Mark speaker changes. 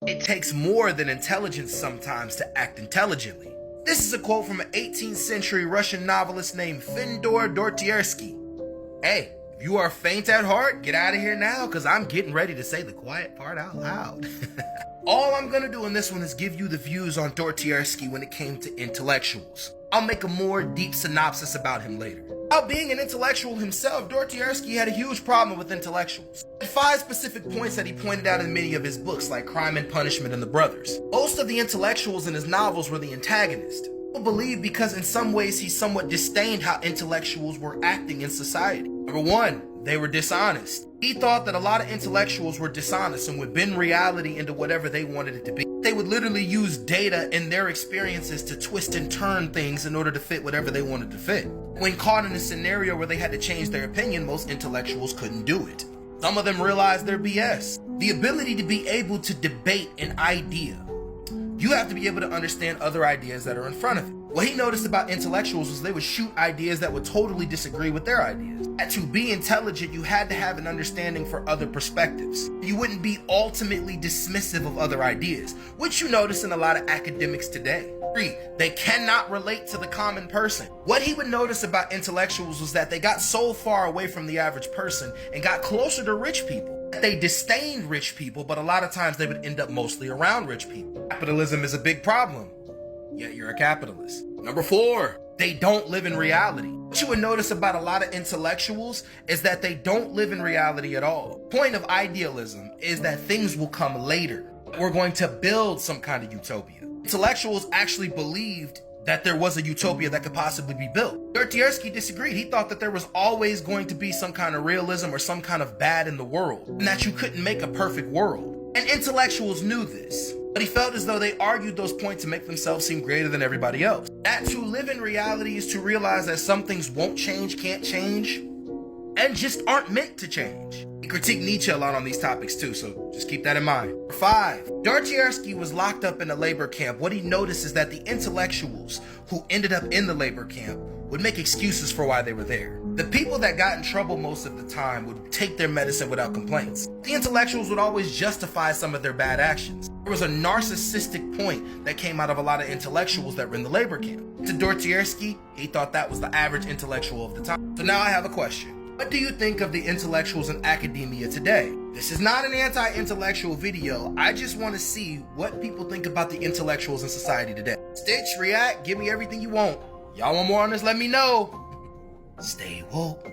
Speaker 1: It takes more than intelligence sometimes to act intelligently. This is a quote from an 18th century Russian novelist named Fyodor Dostoevsky. Hey, if you are faint at heart, get out of here now, because I'm getting ready to say the quiet part out loud. All I'm gonna do in this one is give you the views on Dostoevsky when it came to intellectuals. I'll make a more deep synopsis about him later. While being an intellectual himself, Dostoevsky had a huge problem with intellectuals. He had 5 specific points that he pointed out in many of his books, like Crime and Punishment and The Brothers. Most of the intellectuals in his novels were the antagonist. People believe because in some ways he somewhat disdained how intellectuals were acting in society. Number 1, they were dishonest. He thought that a lot of intellectuals were dishonest and would bend reality into whatever they wanted it to be. They would literally use data and their experiences to twist and turn things in order to fit whatever they wanted to fit. When caught in a scenario where they had to change their opinion, most intellectuals couldn't do it. Some of them realized their BS. The ability to be able to debate an idea. You have to be able to understand other ideas that are in front of you. What he noticed about intellectuals was they would shoot ideas that would totally disagree with their ideas. And to be intelligent, you had to have an understanding for other perspectives. You wouldn't be ultimately dismissive of other ideas, which you notice in a lot of academics today. 3, they cannot relate to the common person. What he would notice about intellectuals was that they got so far away from the average person and got closer to rich people. They disdained rich people, but a lot of times they would end up mostly around rich people. Capitalism is a big problem, yet you're a capitalist. Number 4, they don't live in reality. What you would notice about a lot of intellectuals is that they don't live in reality at all. The point of idealism is that things will come later. We're going to build some kind of utopia. Intellectuals actually believed that there was a utopia that could possibly be built. Dostoevsky disagreed. He thought that there was always going to be some kind of realism or some kind of bad in the world, and that you couldn't make a perfect world. And intellectuals knew this, but he felt as though they argued those points to make themselves seem greater than everybody else. That to live in reality is to realize that some things won't change, can't change, and just aren't meant to change. He critiqued Nietzsche a lot on these topics too, so just keep that in mind. 5, Dostoevsky was locked up in a labor camp. What he noticed is that the intellectuals who ended up in the labor camp would make excuses for why they were there. The people that got in trouble most of the time would take their medicine without complaints. The intellectuals would always justify some of their bad actions. There was a narcissistic point that came out of a lot of intellectuals that were in the labor camp. To Dostoevsky, he thought that was the average intellectual of the time. So now I have a question. What do you think of the intellectuals in academia today? This is not an anti-intellectual video. I just want to see what people think about the intellectuals in society today. Stitch, react, give me everything you want. Y'all want more on this? Let me know. Stay woke.